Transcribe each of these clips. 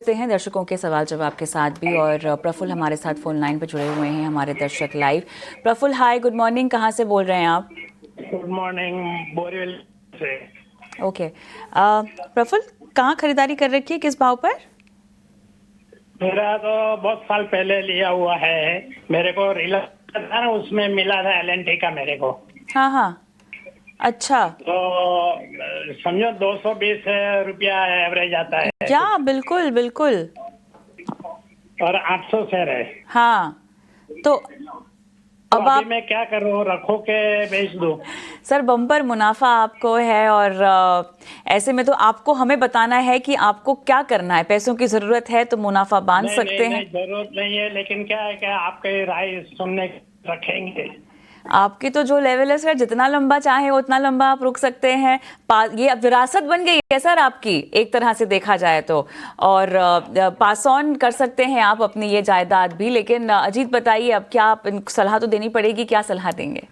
करते हैं दर्शकों के सवाल जवाब के साथ भी। और प्रफुल्ल हमारे साथ फोन लाइन पर जुड़े हुए हैं, हमारे दर्शक लाइव। प्रफुल्ल हाय, गुड मॉर्निंग, कहाँ से बोल रहे हैं आप? गुड मॉर्निंग, बोरीवली से। ओके, प्रफुल्ल कहाँ खरीदारी कर रखी है, किस भाव पर? मेरा तो बहुत साल पहले लिया हुआ है। मेरे को रिलायंस था ना, उसमें मिला था एलएनटी का मेरे को। हाँ हाँ, अच्छा। तो समझो 220 रुपया एवरेज आता है या कुछ, बिल्कुल बिल्कुल। और 800 शेयर है। हाँ, तो तो अब अभी आप, मैं क्या करूँ, रखो के बेच दूँ? सर बम्पर मुनाफा आपको है। और ऐसे में तो आपको हमें बताना है कि आपको क्या करना है। पैसों की ज़रूरत है तो मुनाफा बांध नहीं नहीं सकते हैं। नहीं, जरूरत नहीं है, लेकिन क्या है, क्या आपके राय सुनने रखेंगे? आपकी तो जो लेवल है सर, जितना लंबा चाहे उतना लंबा आप रुक सकते हैं। ये अब विरासत बन गई है सर आपकी, एक तरह से देखा जाए तो। और पास ऑन कर सकते हैं आप अपनी ये जायदाद भी। लेकिन अजीत बताइए, अब क्या आप सलाह तो देनी पड़ेगी, क्या सलाह देंगे?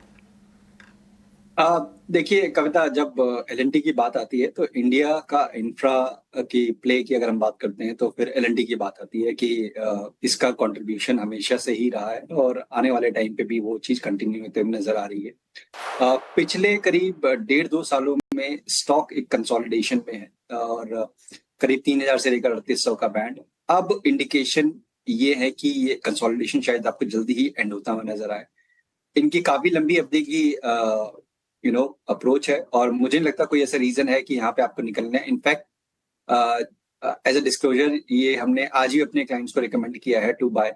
देखिए कविता, जब एलएनटी की बात आती है तो इंडिया का इंफ्रा की प्ले की अगर हम बात करते हैं तो फिर एलएनटी की बात आती है कि इसका कंट्रीब्यूशन हमेशा से ही रहा है और आने वाले टाइम पे भी वो चीज कंटिन्यू होते हुए नजर आ रही है। पिछले करीब 1.5-2 सालों में स्टॉक एक कंसोलिडेशन में है और करीब 3,000 से लेकर 3,800 का बैंड। अब इंडिकेशन ये है कि ये कंसोलिडेशन शायद आपको जल्दी ही एंड होता हुआ नजर आए। इनकी काफी लंबी अवधि की अप्रोच है और मुझे नहीं लगता कोई ऐसा रीजन है कि यहाँ पे आपको निकलना है। इनफैक्ट एज अ डिस्क्लोजर, ये हमने आज ही अपने क्लाइंट्स को रिकमेंड किया है टू बाय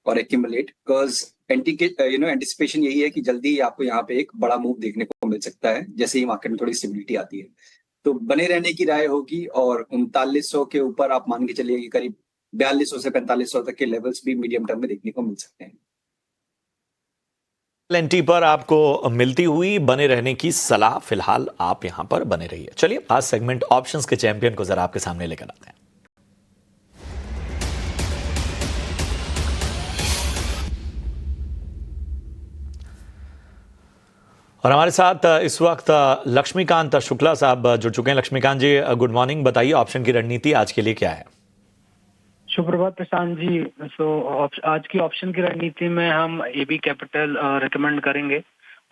और एक्यूमुलेट, बिकॉज एंटिसिपेशन यही है कि जल्दी ही आपको यहाँ पे एक बड़ा मूव देखने को मिल सकता है जैसे ही मार्केट में थोड़ी स्टेबिलिटी आती है। तो बने रहने की राय होगी और 3900 के ऊपर आप मान के चलिए कि करीब 4200 से 4500 तक के लेवल्स भी मीडियम टर्म में देखने को मिल सकते हैं। एलएनटी पर आपको मिलती हुई बने रहने की सलाह, फिलहाल आप यहां पर बने रहिए। चलिए आज सेगमेंट ऑप्शंस के चैंपियन को जरा आपके सामने लेकर आते हैं। और हमारे साथ इस वक्त लक्ष्मीकांत शुक्ला साहब जुड़ चुके हैं। लक्ष्मीकांत जी, गुड मॉर्निंग, बताइए ऑप्शन की रणनीति आज के लिए क्या है? सुप्रभात प्रशांत जी। आज की ऑप्शन की रणनीति में हम एबी कैपिटल रिकमेंड करेंगे,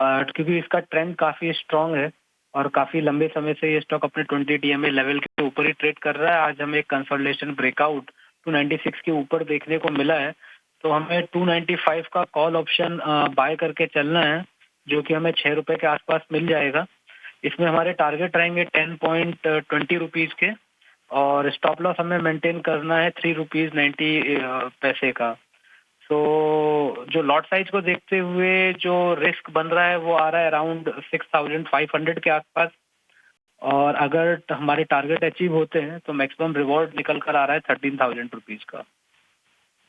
क्योंकि इसका ट्रेंड काफी स्ट्रांग है और काफी लंबे समय से ये स्टॉक अपने 20 डीएमए लेवल के ऊपर ही ट्रेड कर रहा है। आज हमें एक कंसोलिडेशन ब्रेकआउट 296 के ऊपर देखने को मिला है, तो हमें 295 का कॉल ऑप्शन बाय करके चलना है, जो कि हमें 6 रुपए के आसपास मिल जाएगा। इसमें हमारे टारगेट रहेंगे 10.20 रुपीज के, और स्टॉप लॉस हमें मेंटेन करना है 3.90 रुपीज का। सो जो लॉट साइज को देखते हुए जो रिस्क बन रहा है वो आ रहा है अराउंड 6,500 के आसपास, और अगर हमारे टारगेट अचीव होते हैं तो मैक्सिमम रिवॉर्ड निकल कर आ रहा है 13,000 रुपीज का।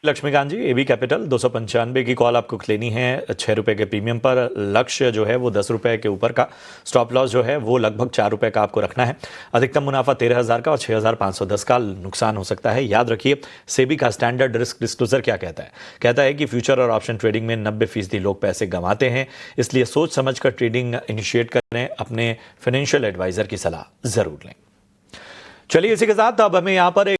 लक्ष्मीकांत जी, एबी कैपिटल 295 की कॉल आपको लेनी है 6 रुपए के प्रीमियम पर। लक्ष्य जो है वो 10 रुपए के ऊपर का, स्टॉप लॉस जो है वो लगभग 4 रुपए का आपको रखना है। अधिकतम मुनाफा 13,000 का और 6,510 का नुकसान हो सकता है। याद रखिए, सेबी का स्टैंडर्ड रिस्क डिस्क्लोजर क्या कहता है? कहता है कि फ्यूचर और ऑप्शन ट्रेडिंग में 90% लोग पैसे गंवाते हैं, इसलिए सोच समझ कर ट्रेडिंग इनिशिएट करें। अपने फाइनेंशियल एडवाइजर की सलाह जरूर लें। चलिए इसी के साथ अब हमें यहाँ पर